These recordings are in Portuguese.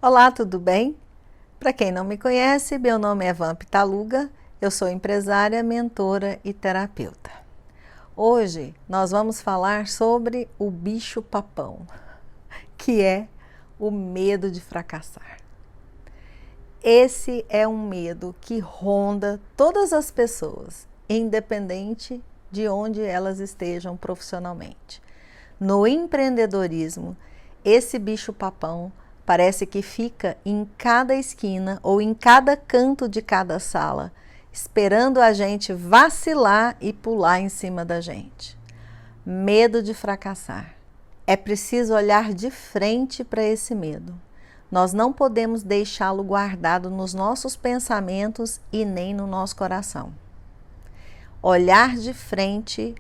Olá, tudo bem? Para quem não me conhece, meu nome é Van Pitaluga, eu sou empresária, mentora e terapeuta. Hoje nós vamos falar sobre o bicho-papão, que é o medo de fracassar. Esse é um medo que ronda todas as pessoas, independente de onde elas estejam profissionalmente. No empreendedorismo, esse bicho-papão parece que fica em cada esquina ou em cada canto de cada sala, esperando a gente vacilar e pular em cima da gente. Medo de fracassar. É preciso olhar de frente para esse medo. Nós não podemos deixá-lo guardado nos nossos pensamentos e nem no nosso coração. Olhar de frente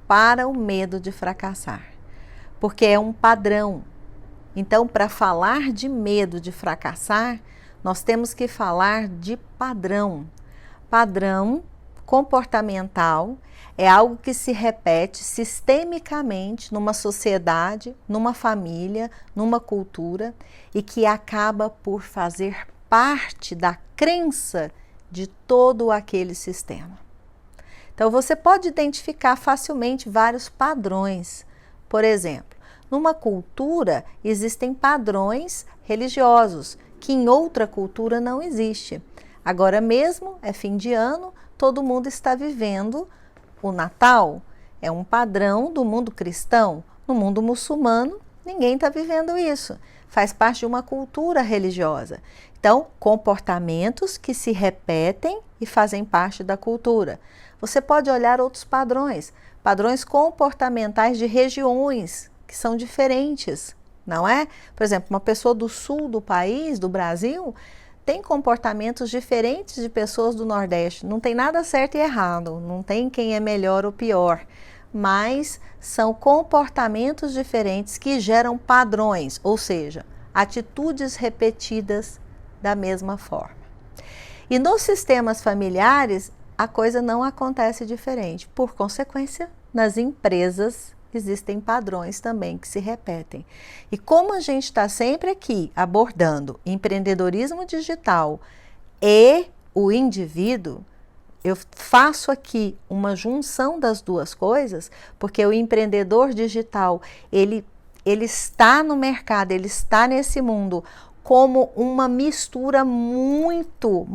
para o medo de fracassar, porque é um padrão. Então, para falar de medo de fracassar, nós temos que falar de padrão. Padrão comportamental é algo que se repete sistemicamente numa sociedade, numa família, numa cultura e que acaba por fazer parte da crença de todo aquele sistema. Então, você pode identificar facilmente vários padrões. Por exemplo, numa cultura existem padrões religiosos que em outra cultura não existe. Agora mesmo é fim de ano, todo mundo está vivendo o Natal. É um padrão do mundo cristão. No mundo muçulmano, ninguém está vivendo isso. Faz parte de uma cultura religiosa. Então, comportamentos que se repetem e fazem parte da cultura. Você pode olhar outros padrões, padrões comportamentais de regiões que são diferentes, não é? Por exemplo, uma pessoa do sul do país, do Brasil, tem comportamentos diferentes de pessoas do Nordeste. Não tem nada certo e errado, não tem quem é melhor ou pior, mas são comportamentos diferentes que geram padrões, ou seja, atitudes repetidas da mesma forma. E nos sistemas familiares, a coisa não acontece diferente. Por consequência, nas empresas existem padrões também que se repetem. E como a gente está sempre aqui abordando empreendedorismo digital e o indivíduo, eu faço aqui uma junção das duas coisas, porque o empreendedor digital, ele está no mercado, ele está nesse mundo como uma mistura muito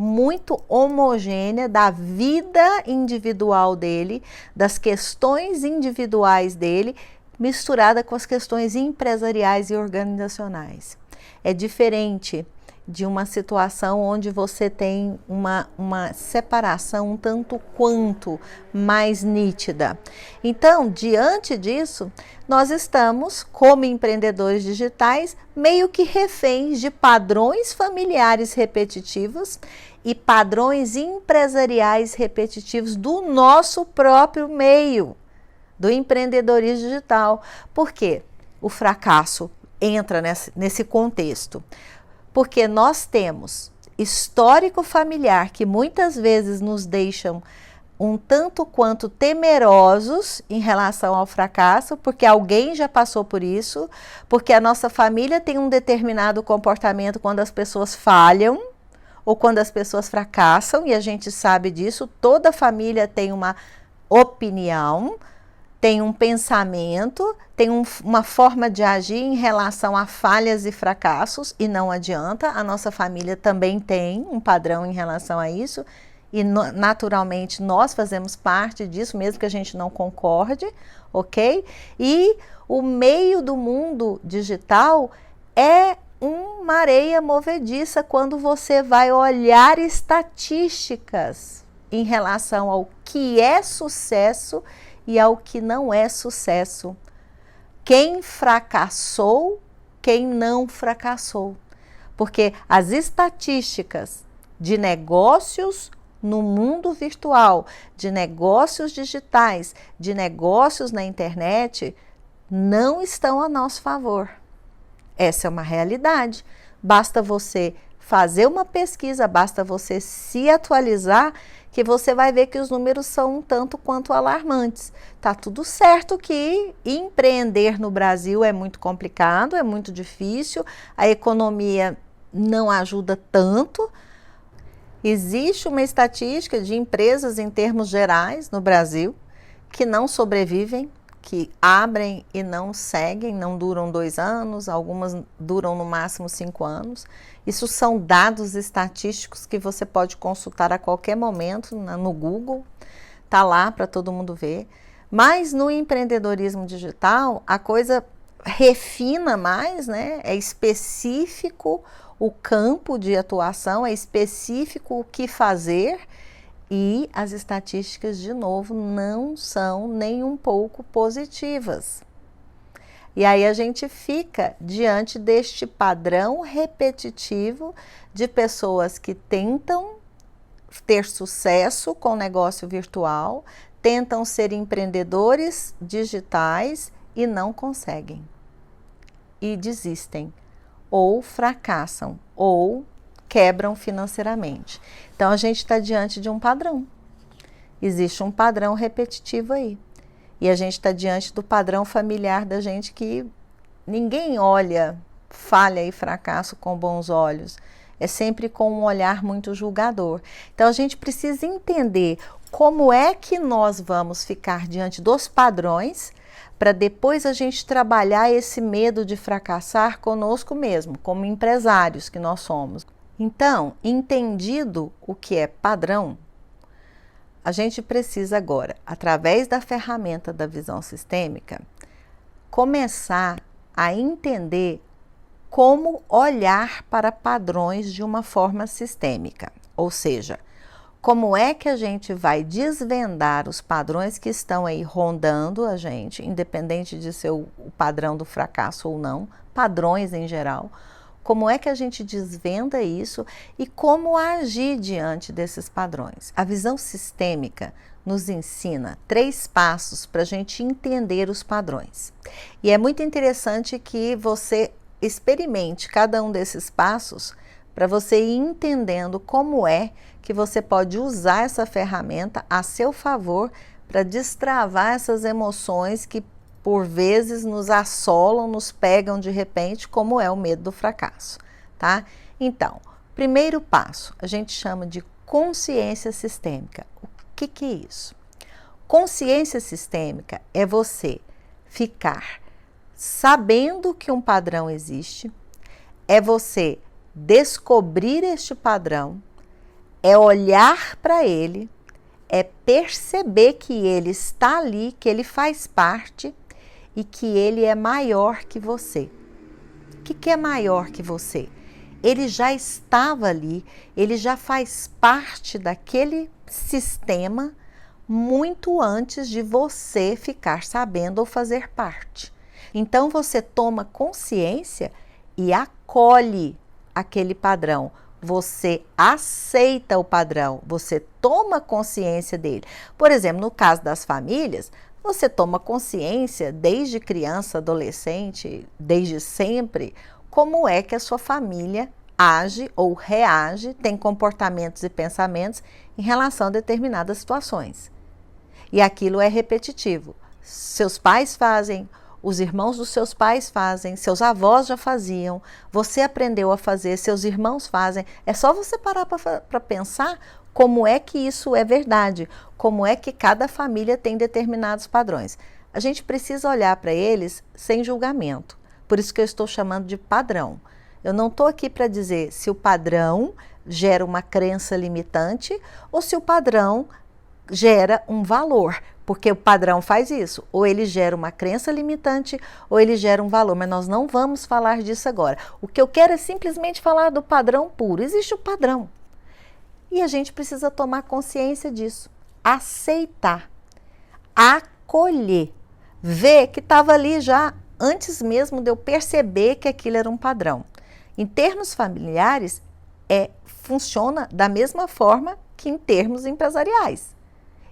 homogênea da vida individual dele, das questões individuais dele, misturada com as questões empresariais e organizacionais. É diferente de uma situação onde você tem uma separação um tanto quanto mais nítida. Então, diante disso, nós estamos, como empreendedores digitais, meio que reféns de padrões familiares repetitivos e padrões empresariais repetitivos do nosso próprio meio, do empreendedorismo digital. Por quê? O fracasso entra nesse contexto. Porque nós temos histórico familiar que muitas vezes nos deixam um tanto quanto temerosos em relação ao fracasso, porque alguém já passou por isso, porque a nossa família tem um determinado comportamento quando as pessoas falham ou quando as pessoas fracassam, e a gente sabe disso, toda família tem uma opinião, tem um pensamento, tem uma forma de agir em relação a falhas e fracassos, e não adianta, a nossa família também tem um padrão em relação a isso, e naturalmente nós fazemos parte disso, mesmo que a gente não concorde, ok? E o meio do mundo digital é uma areia movediça quando você vai olhar estatísticas em relação ao que é sucesso e ao que não é sucesso. Quem fracassou, quem não fracassou. Porque as estatísticas de negócios no mundo virtual, de negócios digitais, de negócios na internet, não estão a nosso favor. Essa é uma realidade. Basta você fazer uma pesquisa, basta você se atualizar, que você vai ver que os números são um tanto quanto alarmantes. Tá tudo certo que empreender no Brasil é muito complicado, é muito difícil, a economia não ajuda tanto. Existe uma estatística de empresas em termos gerais no Brasil que não sobrevivem, que abrem e não seguem, não duram 2 anos, algumas duram no máximo 5 anos. Isso são dados estatísticos que você pode consultar a qualquer momento no Google, tá lá para todo mundo ver. Mas no empreendedorismo digital, a coisa refina mais, né? É específico o campo de atuação, é específico o que fazer, e as estatísticas, de novo, não são nem um pouco positivas. E aí a gente fica diante deste padrão repetitivo de pessoas que tentam ter sucesso com o negócio virtual, tentam ser empreendedores digitais e não conseguem. E desistem, ou fracassam, ou quebram financeiramente. Então a gente está diante de um padrão. Existe um padrão repetitivo aí. E a gente está diante do padrão familiar da gente, que ninguém olha falha e fracasso com bons olhos. É sempre com um olhar muito julgador. Então a gente precisa entender como é que nós vamos ficar diante dos padrões, para depois a gente trabalhar esse medo de fracassar conosco mesmo, como empresários que nós somos. Então, entendido o que é padrão, a gente precisa agora, através da ferramenta da visão sistêmica, começar a entender como olhar para padrões de uma forma sistêmica. Ou seja, como é que a gente vai desvendar os padrões que estão aí rondando a gente, independente de ser o padrão do fracasso ou não, padrões em geral. Como é que a gente desvenda isso e como agir diante desses padrões? A visão sistêmica nos ensina 3 passos para a gente entender os padrões. E é muito interessante que você experimente cada um desses passos para você ir entendendo como é que você pode usar essa ferramenta a seu favor para destravar essas emoções que por vezes nos assolam, nos pegam de repente, como é o medo do fracasso, tá? Então, primeiro passo, a gente chama de consciência sistêmica. O que é isso? Consciência sistêmica é você ficar sabendo que um padrão existe, é você descobrir este padrão, é olhar para ele, é perceber que ele está ali, que ele faz parte e que ele é maior que você. O que é maior que você? Ele já estava ali, ele já faz parte daquele sistema muito antes de você ficar sabendo ou fazer parte. Então você toma consciência e acolhe aquele padrão. Você aceita o padrão, você toma consciência dele. Por exemplo, no caso das famílias, você toma consciência desde criança, adolescente, desde sempre, como é que a sua família age ou reage, tem comportamentos e pensamentos em relação a determinadas situações. E aquilo é repetitivo. Seus pais fazem, os irmãos dos seus pais fazem, seus avós já faziam, você aprendeu a fazer, seus irmãos fazem. É só você parar para pensar como é que isso é verdade, como é que cada família tem determinados padrões. A gente precisa olhar para eles sem julgamento, por isso que eu estou chamando de padrão. Eu não estou aqui para dizer se o padrão gera uma crença limitante ou se o padrão gera um valor, porque o padrão faz isso, ou ele gera uma crença limitante ou ele gera um valor, mas nós não vamos falar disso agora. O que eu quero é simplesmente falar do padrão puro. Existe o padrão e a gente precisa tomar consciência disso, aceitar, acolher, ver que estava ali já antes mesmo de eu perceber que aquilo era um padrão. Em termos familiares, funciona da mesma forma que em termos empresariais.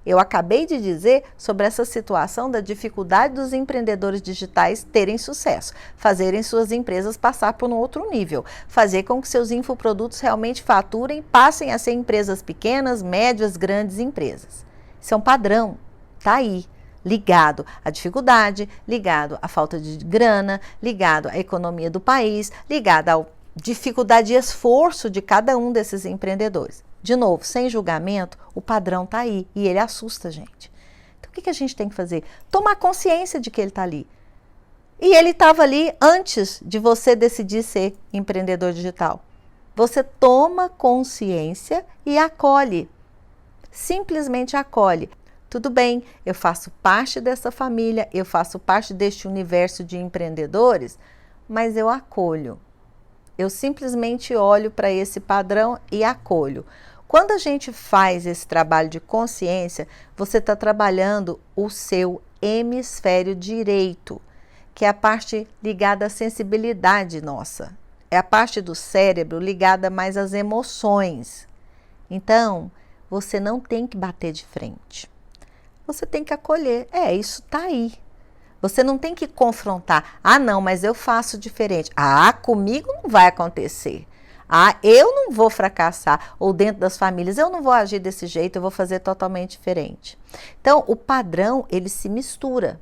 Eu acabei de dizer sobre essa situação da dificuldade dos empreendedores digitais terem sucesso, fazerem suas empresas passar por um outro nível, fazer com que seus infoprodutos realmente faturem, passem a ser empresas pequenas, médias, grandes empresas. Isso é um padrão, tá aí, ligado à dificuldade, ligado à falta de grana, ligado à economia do país, ligado ao dificuldade e esforço de cada um desses empreendedores. De novo, sem julgamento, o padrão está aí e ele assusta a gente. Então, o que a gente tem que fazer? Tomar consciência de que ele está ali. E ele estava ali antes de você decidir ser empreendedor digital. Você toma consciência e acolhe. Simplesmente acolhe. Tudo bem, eu faço parte dessa família, eu faço parte deste universo de empreendedores, mas eu acolho. Eu simplesmente olho para esse padrão e acolho. Quando a gente faz esse trabalho de consciência, você está trabalhando o seu hemisfério direito, que é a parte ligada à sensibilidade nossa. É a parte do cérebro ligada mais às emoções. Então, você não tem que bater de frente. Você tem que acolher. Isso está aí. Você não tem que confrontar. Ah, não, mas eu faço diferente. Ah, comigo não vai acontecer. Ah, eu não vou fracassar. Ou dentro das famílias, eu não vou agir desse jeito, eu vou fazer totalmente diferente. Então, o padrão, ele se mistura.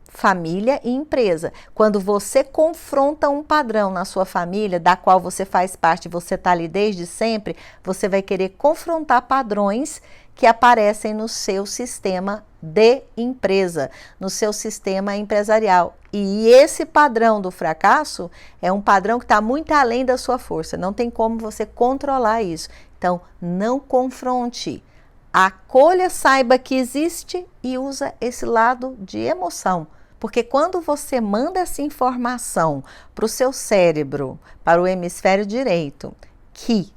Família e empresa. Quando você confronta um padrão na sua família, da qual você faz parte, você está ali desde sempre, você vai querer confrontar padrões que aparecem no seu sistema de empresa, no seu sistema empresarial. E esse padrão do fracasso é um padrão que está muito além da sua força, não tem como você controlar isso. Então, não confronte. Acolha, saiba que existe e usa esse lado de emoção. Porque quando você manda essa informação para o seu cérebro, para o hemisfério direito, que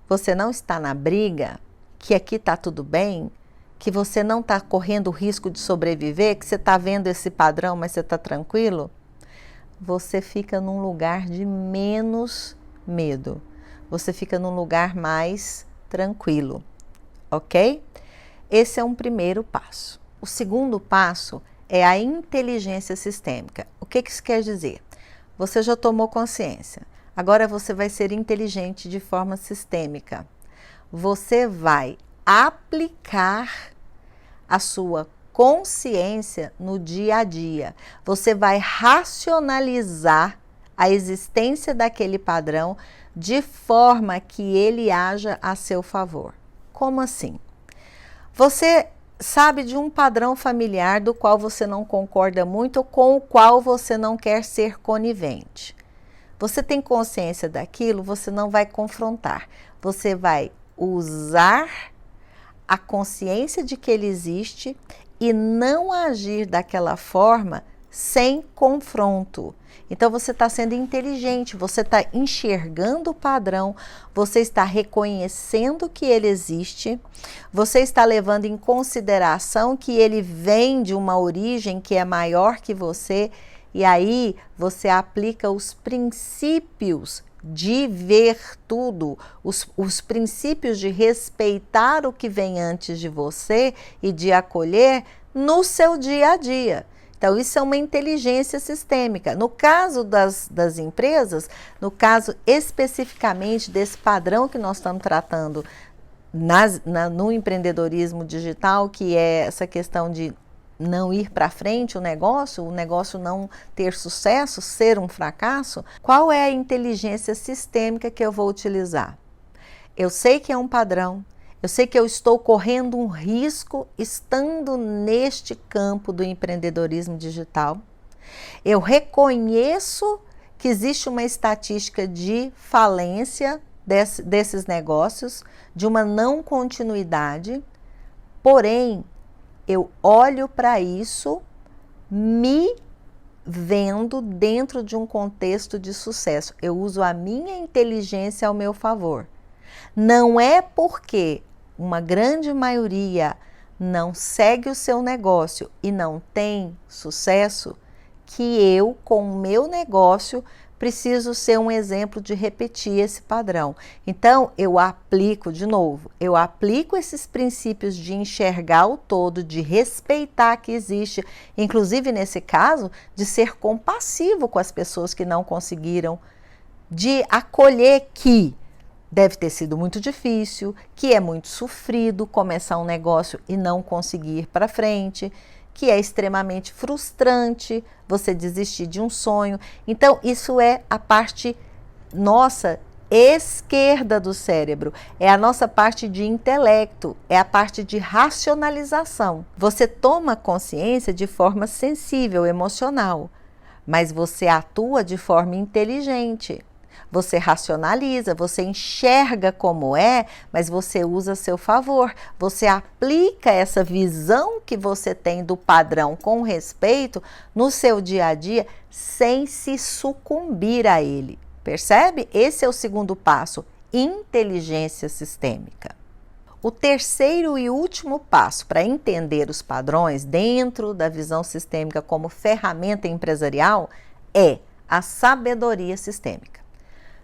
você não está na briga, que aqui está tudo bem, que você não está correndo o risco de sobreviver, que você está vendo esse padrão, mas você está tranquilo, você fica num lugar de menos medo. Você fica num lugar mais tranquilo, ok? Esse é um primeiro passo. O segundo passo é a inteligência sistêmica. O que isso quer dizer? Você já tomou consciência. Agora você vai ser inteligente de forma sistêmica. Você vai aplicar a sua consciência no dia a dia. Você vai racionalizar a existência daquele padrão de forma que ele haja a seu favor. Como assim? Você sabe de um padrão familiar do qual você não concorda muito ou com o qual você não quer ser conivente. Você tem consciência daquilo, você não vai confrontar. Você vai usar a consciência de que ele existe e não agir daquela forma sem confronto. Então você está sendo inteligente, você está enxergando o padrão, você está reconhecendo que ele existe, você está levando em consideração que ele vem de uma origem que é maior que você, e aí você aplica os princípios de ver tudo, os princípios de respeitar o que vem antes de você e de acolher no seu dia a dia. Então, isso é uma inteligência sistêmica. No caso das empresas, no caso especificamente desse padrão que nós estamos tratando no empreendedorismo digital, que é essa questão de não ir para frente o negócio não ter sucesso, ser um fracasso, qual é a inteligência sistêmica que eu vou utilizar? Eu sei que é um padrão, eu sei que eu estou correndo um risco estando neste campo do empreendedorismo digital. Eu reconheço que existe uma estatística de falência desses negócios, de uma não continuidade, porém, eu olho para isso me vendo dentro de um contexto de sucesso. Eu uso a minha inteligência ao meu favor. Não é porque uma grande maioria não segue o seu negócio e não tem sucesso que eu, com o meu negócio, preciso ser um exemplo de repetir esse padrão. Então, eu aplico esses princípios de enxergar o todo, de respeitar que existe, inclusive nesse caso, de ser compassivo com as pessoas que não conseguiram, de acolher que deve ter sido muito difícil, que é muito sofrido começar um negócio e não conseguir ir para frente, que é extremamente frustrante você desistir de um sonho. Então, isso é a parte nossa esquerda do cérebro, é a nossa parte de intelecto, é a parte de racionalização. Você toma consciência de forma sensível, emocional, mas você atua de forma inteligente. Você racionaliza, você enxerga como é, mas você usa a seu favor. Você aplica essa visão que você tem do padrão com respeito no seu dia a dia, sem se sucumbir a ele. Percebe? Esse é o segundo passo, inteligência sistêmica. O terceiro e último passo para entender os padrões dentro da visão sistêmica como ferramenta empresarial é a sabedoria sistêmica.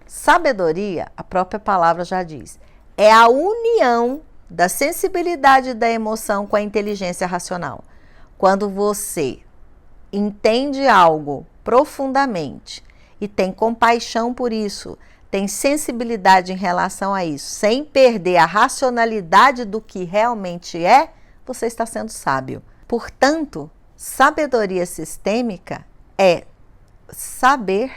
Sabedoria, a própria palavra já diz, é a união da sensibilidade e da emoção com a inteligência racional. Quando você entende algo profundamente e tem compaixão por isso, tem sensibilidade em relação a isso, sem perder a racionalidade do que realmente é, você está sendo sábio. Portanto, sabedoria sistêmica é saber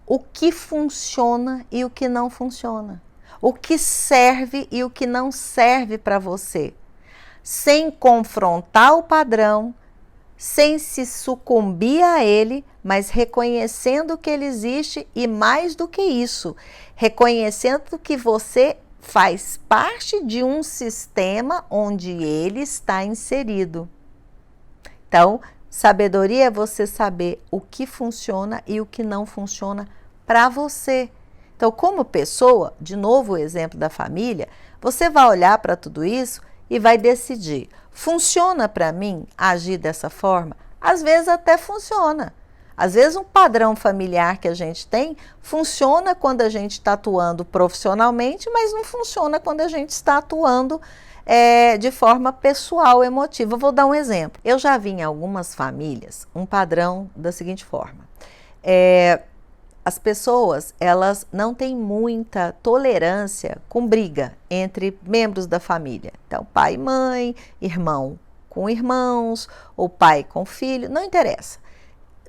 o que funciona e o que não funciona, o que serve e o que não serve para você, sem confrontar o padrão, sem se sucumbir a ele, mas reconhecendo que ele existe e, mais do que isso, reconhecendo que você faz parte de um sistema onde ele está inserido. Então, sabedoria é você saber o que funciona e o que não funciona para você. Então, como pessoa, de novo o exemplo da família, você vai olhar para tudo isso e vai decidir, funciona para mim agir dessa forma? Às vezes até funciona. Às vezes um padrão familiar que a gente tem funciona quando a gente está atuando profissionalmente, mas não funciona quando a gente está atuando de forma pessoal, emotiva. Eu vou dar um exemplo. Eu já vi em algumas famílias um padrão da seguinte forma. As pessoas, elas não têm muita tolerância com briga entre membros da família. Então, pai e mãe, irmão com irmãos, ou pai com filho, não interessa.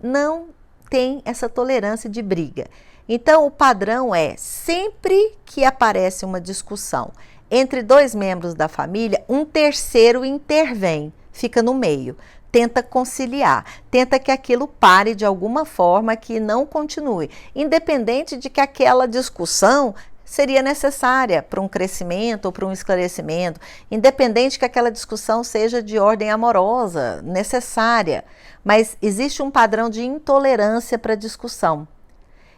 Não tem essa tolerância de briga. Então, o padrão é, sempre que aparece uma discussão entre dois membros da família, um terceiro intervém, fica no meio. Tenta conciliar, tenta que aquilo pare de alguma forma, que não continue, independente de que aquela discussão seria necessária para um crescimento ou para um esclarecimento, independente que aquela discussão seja de ordem amorosa, necessária, mas existe um padrão de intolerância para discussão.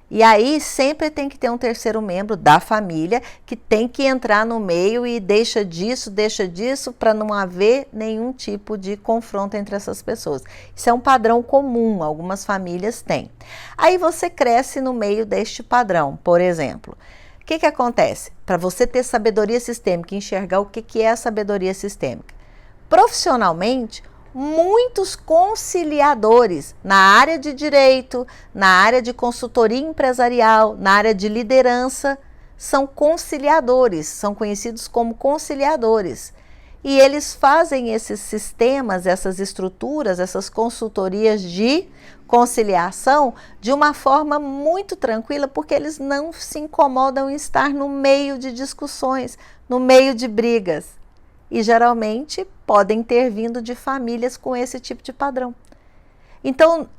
E aí sempre tem que ter um terceiro membro da família que tem que entrar no meio e deixa disso para não haver nenhum tipo de confronto entre essas pessoas. Isso é um padrão comum, algumas famílias têm. Aí você cresce no meio deste padrão, por exemplo. O que acontece? Para você ter sabedoria sistêmica, enxergar o que é a sabedoria sistêmica. Profissionalmente, muitos conciliadores na área de direito, na área de consultoria empresarial, na área de liderança, são conciliadores, são conhecidos como conciliadores. E eles fazem esses sistemas, essas estruturas, essas consultorias de conciliação de uma forma muito tranquila, porque eles não se incomodam em estar no meio de discussões, no meio de brigas. E geralmente podem ter vindo de famílias com esse tipo de padrão. Então,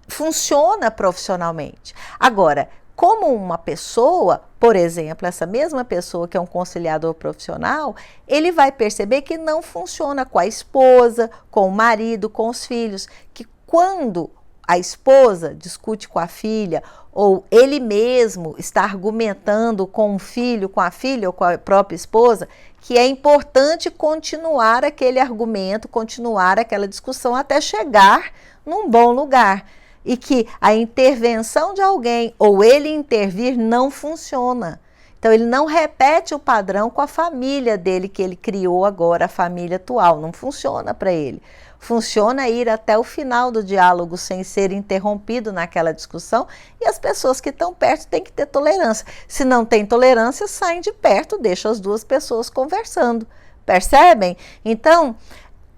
funciona profissionalmente. Agora, como uma pessoa, por exemplo, essa mesma pessoa que é um conciliador profissional, ele vai perceber que não funciona com a esposa, com o marido, com os filhos, que quando a esposa discute com a filha, ou ele mesmo está argumentando com o filho, com a filha ou com a própria esposa, que é importante continuar aquele argumento, continuar aquela discussão até chegar num bom lugar. E que a intervenção de alguém ou ele intervir não funciona. Então, ele não repete o padrão com a família dele que ele criou agora, a família atual. Não funciona para ele. Funciona ir até o final do diálogo sem ser interrompido naquela discussão, e as pessoas que estão perto têm que ter tolerância. Se não tem tolerância, saem de perto, deixam as duas pessoas conversando. Percebem? Então,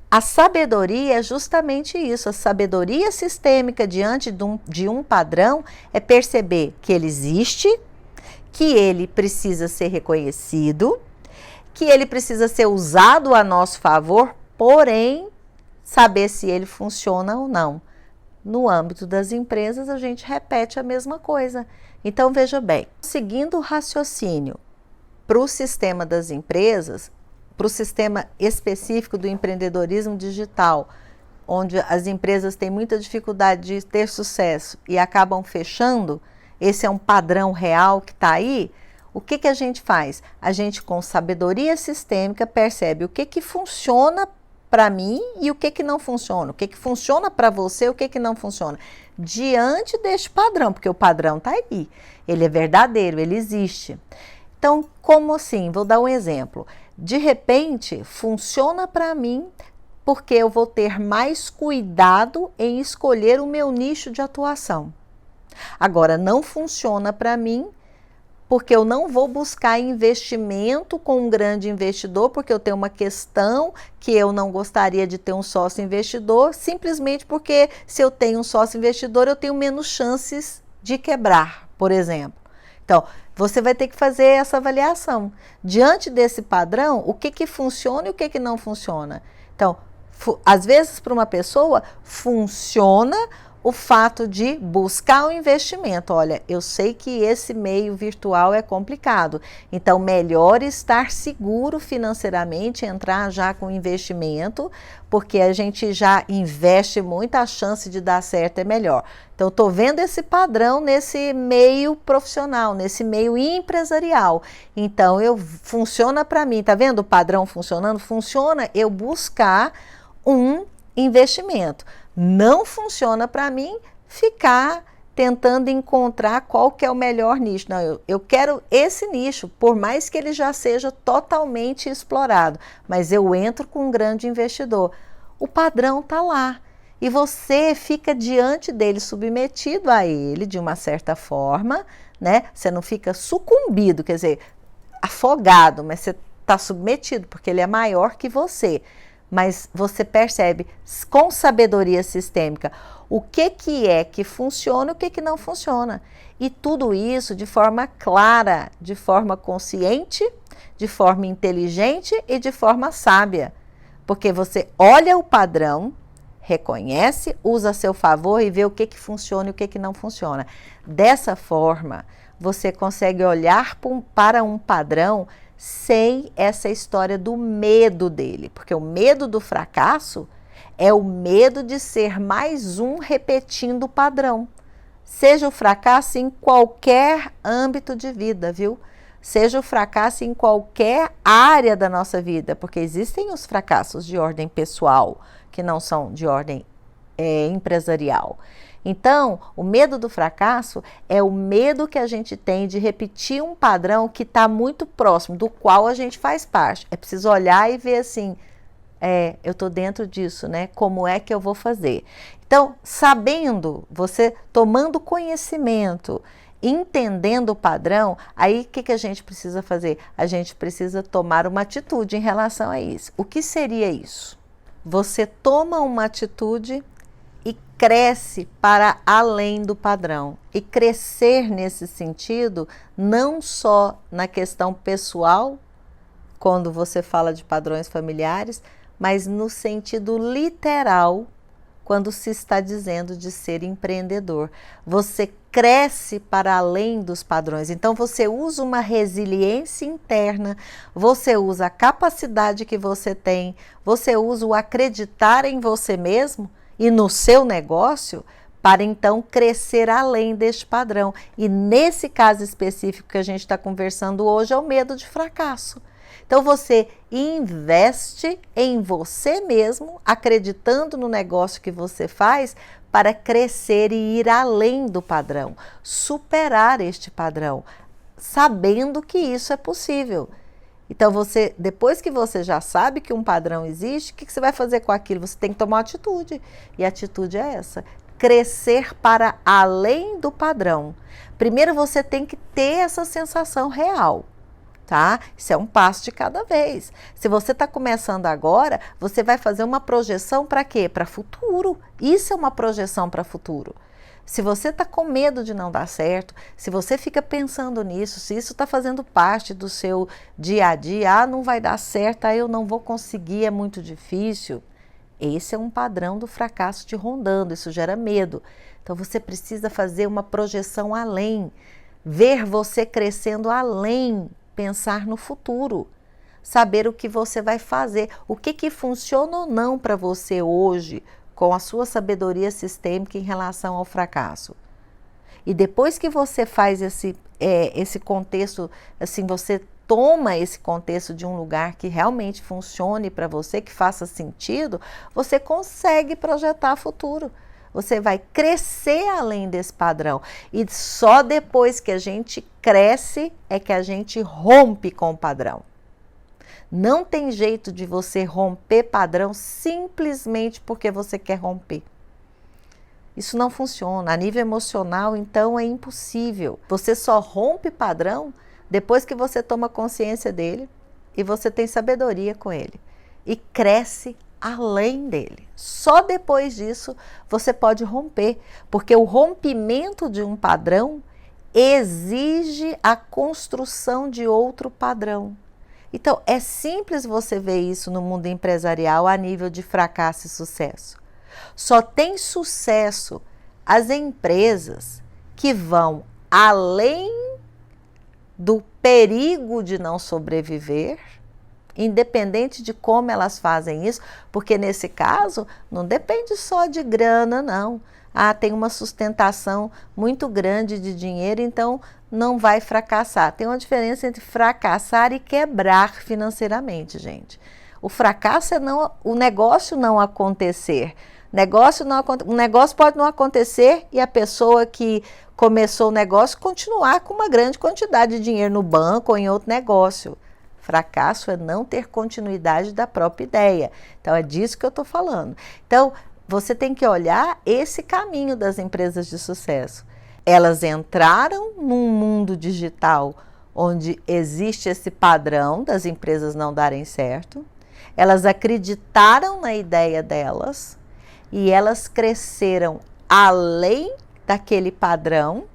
a sabedoria é justamente isso. A sabedoria sistêmica diante de um padrão é perceber que ele existe, que ele precisa ser reconhecido, que ele precisa ser usado a nosso favor, porém, saber se ele funciona ou não. No âmbito das empresas, a gente repete a mesma coisa. Então, veja bem, seguindo o raciocínio para o sistema das empresas, para o sistema específico do empreendedorismo digital, onde as empresas têm muita dificuldade de ter sucesso e acabam fechando, esse é um padrão real que está aí. O que a gente faz? A gente, com sabedoria sistêmica, percebe o que funciona para mim e o que não funciona. O que funciona para você e o que não funciona. Diante deste padrão, porque o padrão está aí. Ele é verdadeiro, ele existe. Então, como assim? Vou dar um exemplo. De repente, funciona para mim porque eu vou ter mais cuidado em escolher o meu nicho de atuação. Agora, não funciona para mim porque eu não vou buscar investimento com um grande investidor, porque eu tenho uma questão que eu não gostaria de ter um sócio investidor, simplesmente porque se eu tenho um sócio investidor, eu tenho menos chances de quebrar, por exemplo. Então, você vai ter que fazer essa avaliação. Diante desse padrão, o que funciona e o que não funciona. Então, às vezes, para uma pessoa, funciona o fato de buscar um investimento. Olha, eu sei que esse meio virtual é complicado, então melhor estar seguro financeiramente, entrar já com investimento, porque a gente já investe muito, a chance de dar certo é melhor. Então, estou vendo esse padrão nesse meio profissional, nesse meio empresarial. Então, funciona para mim, tá vendo o padrão funcionando? Funciona eu buscar um investimento. Não funciona para mim ficar tentando encontrar qual que é o melhor nicho. Não, eu quero esse nicho, por mais que ele já seja totalmente explorado, mas eu entro com um grande investidor. O padrão está lá e você fica diante dele, submetido a ele de uma certa forma, né? Você não fica sucumbido, quer dizer, afogado, mas você está submetido porque ele é maior que você. Mas você percebe com sabedoria sistêmica o que é que funciona e o que não funciona. E tudo isso de forma clara, de forma consciente, de forma inteligente e de forma sábia. Porque você olha o padrão, reconhece, usa a seu favor e vê o que funciona e o que não funciona. Dessa forma, você consegue olhar para um padrão sem essa história do medo dele, porque o medo do fracasso é o medo de ser mais um repetindo o padrão. Seja o fracasso em qualquer âmbito de vida, viu? Seja o fracasso em qualquer área da nossa vida, porque existem os fracassos de ordem pessoal, que não são de ordem empresarial. Então, o medo do fracasso é o medo que a gente tem de repetir um padrão que está muito próximo, do qual a gente faz parte. É preciso olhar e ver assim, eu estou dentro disso, né? Como é que eu vou fazer? Então, sabendo, você tomando conhecimento, entendendo o padrão, aí o que a gente precisa fazer? A gente precisa tomar uma atitude em relação a isso. O que seria isso? Você toma uma atitude e cresce para além do padrão. E crescer nesse sentido, não só na questão pessoal, quando você fala de padrões familiares, mas no sentido literal, quando se está dizendo de ser empreendedor. Você cresce para além dos padrões. Então, você usa uma resiliência interna, você usa a capacidade que você tem, você usa o acreditar em você mesmo e no seu negócio para então crescer além deste padrão. E nesse caso específico que a gente está conversando hoje é o medo de fracasso. Então você investe em você mesmo, acreditando no negócio que você faz para crescer e ir além do padrão, superar este padrão, sabendo que isso é possível. Então, depois que você já sabe que um padrão existe, o que você vai fazer com aquilo? Você tem que tomar uma atitude. E a atitude é essa: crescer para além do padrão. Primeiro, você tem que ter essa sensação real, tá? Isso é um passo de cada vez. Se você está começando agora, você vai fazer uma projeção para quê? Para futuro. Isso é uma projeção para futuro. Se você está com medo de não dar certo, se você fica pensando nisso, se isso está fazendo parte do seu dia a dia, não vai dar certo, eu não vou conseguir, é muito difícil. Esse é um padrão do fracasso te rondando, isso gera medo. Então você precisa fazer uma projeção além, ver você crescendo além, pensar no futuro, saber o que você vai fazer, o que funciona ou não para você hoje, com a sua sabedoria sistêmica em relação ao fracasso. E depois que você faz esse contexto, assim, você toma esse contexto de um lugar que realmente funcione para você, que faça sentido, você consegue projetar futuro. Você vai crescer além desse padrão. E só depois que a gente cresce é que a gente rompe com o padrão. Não tem jeito de você romper padrão simplesmente porque você quer romper. Isso não funciona. A nível emocional, então, é impossível. Você só rompe padrão depois que você toma consciência dele e você tem sabedoria com ele. E cresce além dele. Só depois disso você pode romper. Porque o rompimento de um padrão exige a construção de outro padrão. Então, é simples você ver isso no mundo empresarial a nível de fracasso e sucesso. Só tem sucesso as empresas que vão além do perigo de não sobreviver, independente de como elas fazem isso, porque nesse caso não depende só de grana, não. Tem uma sustentação muito grande de dinheiro, então não vai fracassar. Tem uma diferença entre fracassar e quebrar financeiramente, gente. O fracasso é o negócio não acontecer. Um negócio pode não acontecer e a pessoa que começou o negócio continuar com uma grande quantidade de dinheiro no banco ou em outro negócio. Fracasso é não ter continuidade da própria ideia. Então, é disso que eu estou falando. Então, você tem que olhar esse caminho das empresas de sucesso. Elas entraram num mundo digital onde existe esse padrão das empresas não darem certo. Elas acreditaram na ideia delas e elas cresceram além daquele padrão.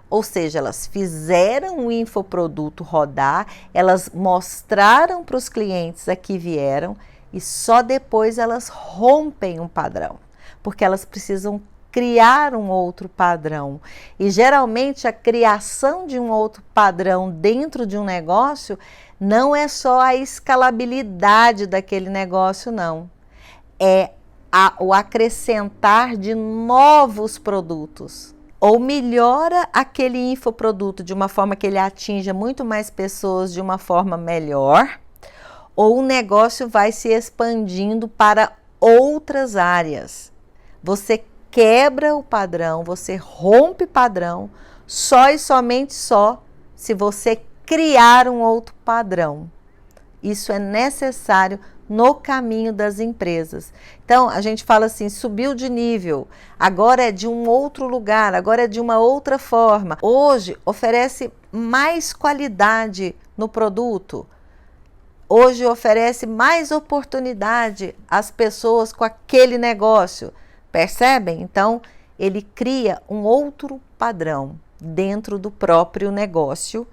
Ou seja, elas fizeram o infoproduto rodar, elas mostraram para os clientes a que vieram e só depois elas rompem um padrão, porque elas precisam criar um outro padrão. E geralmente a criação de um outro padrão dentro de um negócio não é só a escalabilidade daquele negócio, não. É o acrescentar de novos produtos. Ou melhora aquele infoproduto de uma forma que ele atinja muito mais pessoas de uma forma melhor, ou o negócio vai se expandindo para outras áreas. Você quebra o padrão, você rompe padrão, só e somente se você criar um outro padrão. Isso é necessário no caminho das empresas. Então, a gente fala assim, subiu de nível, agora é de um outro lugar, agora é de uma outra forma. Hoje, oferece mais qualidade no produto. Hoje, oferece mais oportunidade às pessoas com aquele negócio. Percebem? Então, ele cria um outro padrão dentro do próprio negócio.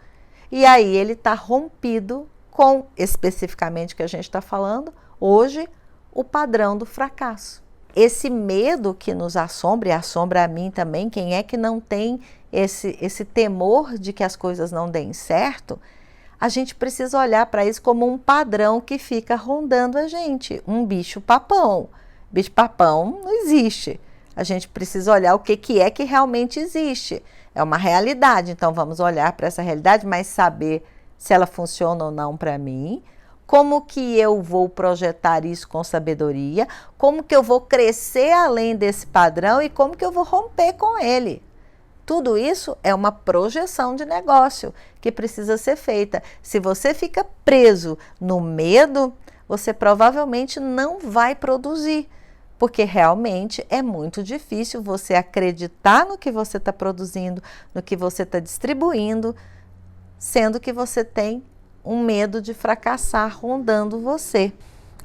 E aí, ele está rompido com, especificamente, que a gente está falando, hoje, o padrão do fracasso. Esse medo que nos assombra, e assombra a mim também, quem é que não tem esse temor de que as coisas não deem certo, a gente precisa olhar para isso como um padrão que fica rondando a gente, um bicho-papão. Bicho-papão não existe. A gente precisa olhar o que é que realmente existe. É uma realidade, então vamos olhar para essa realidade, mas saber se ela funciona ou não para mim, como que eu vou projetar isso com sabedoria, como que eu vou crescer além desse padrão e como que eu vou romper com ele. Tudo isso é uma projeção de negócio que precisa ser feita. Se você fica preso no medo, você provavelmente não vai produzir, porque realmente é muito difícil você acreditar no que você está produzindo, no que você está distribuindo, sendo que você tem um medo de fracassar rondando você.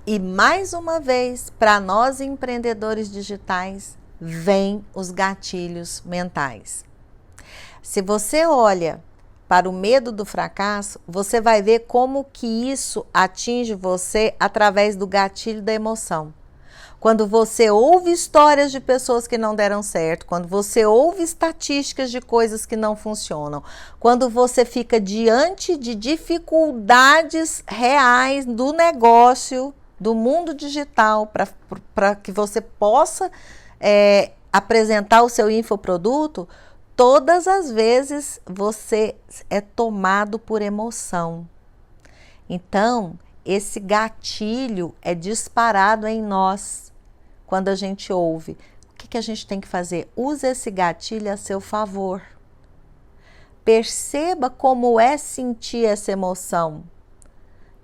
E mais uma vez, para nós empreendedores digitais, vêm os gatilhos mentais. Se você olha para o medo do fracasso, você vai ver como que isso atinge você através do gatilho da emoção. Quando você ouve histórias de pessoas que não deram certo, quando você ouve estatísticas de coisas que não funcionam, quando você fica diante de dificuldades reais do negócio, do mundo digital, para que você possa apresentar o seu infoproduto, todas as vezes você é tomado por emoção. Então, esse gatilho é disparado em nós quando a gente ouve. O que a gente tem que fazer? Use esse gatilho a seu favor. Perceba como é sentir essa emoção.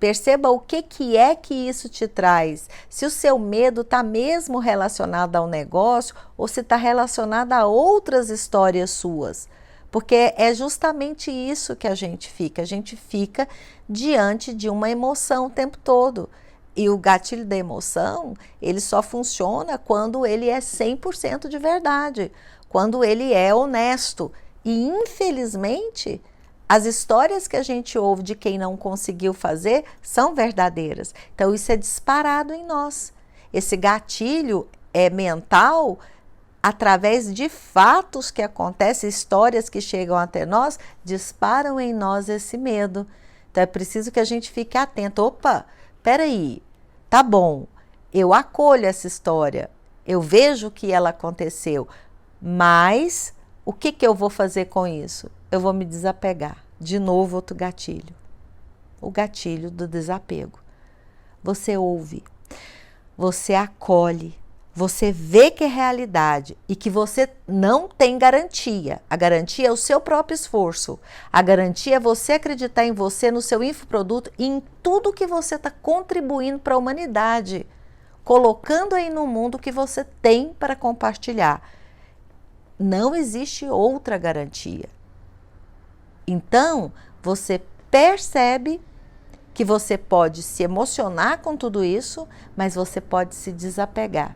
Perceba o que é que isso te traz. Se o seu medo está mesmo relacionado ao negócio ou se está relacionado a outras histórias suas. Porque é justamente isso que a gente fica diante de uma emoção o tempo todo. E o gatilho da emoção, ele só funciona quando ele é 100% de verdade, quando ele é honesto. E infelizmente, as histórias que a gente ouve de quem não conseguiu fazer são verdadeiras. Então isso é disparado em nós. Esse gatilho é mental, através de fatos que acontecem, histórias que chegam até nós, disparam em nós esse medo. Então é preciso que a gente fique atento. Opa, peraí, tá bom, eu acolho essa história, eu vejo que ela aconteceu, mas o que eu vou fazer com isso? Eu vou me desapegar. De novo, outro gatilho. O gatilho do desapego. Você ouve, você acolhe, você vê que é realidade e que você não tem garantia. A garantia é o seu próprio esforço. A garantia é você acreditar em você, no seu infoproduto e em tudo que você está contribuindo para a humanidade, colocando aí no mundo o que você tem para compartilhar. Não existe outra garantia. Então, você percebe que você pode se emocionar com tudo isso, mas você pode se desapegar.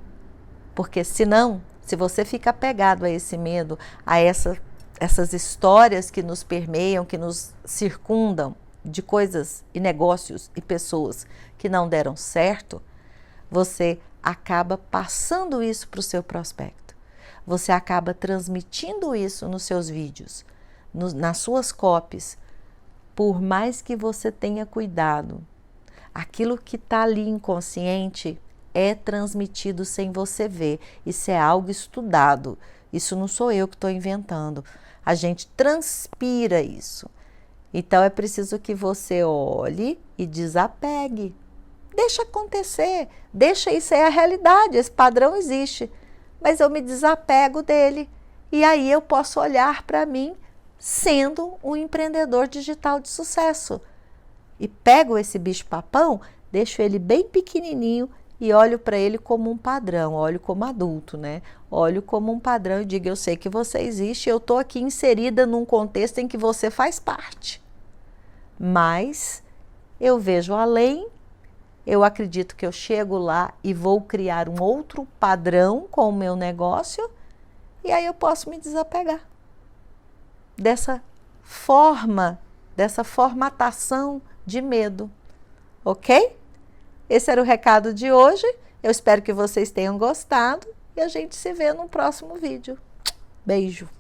Porque senão, se você fica apegado a esse medo, a essas histórias que nos permeiam, que nos circundam, de coisas e negócios e pessoas que não deram certo, você acaba passando isso para o seu prospecto. Você acaba transmitindo isso nos seus vídeos, nas suas copies. Por mais que você tenha cuidado, aquilo que está ali inconsciente é transmitido sem você ver. Isso é algo estudado. Isso não sou eu que estou inventando. A gente transpira isso. Então é preciso que você olhe e desapegue. Deixa acontecer. Deixa isso aí a realidade. Esse padrão existe. Mas eu me desapego dele. E aí eu posso olhar para mim sendo um empreendedor digital de sucesso. E pego esse bicho-papão, deixo ele bem pequenininho e olho para ele como um padrão, olho como adulto, né? Olho como um padrão e digo, eu sei que você existe, eu estou aqui inserida num contexto em que você faz parte. Mas eu vejo além, eu acredito que eu chego lá e vou criar um outro padrão com o meu negócio e aí eu posso me desapegar dessa forma, dessa formatação de medo, ok? Esse era o recado de hoje. Eu espero que vocês tenham gostado e a gente se vê no próximo vídeo. Beijo!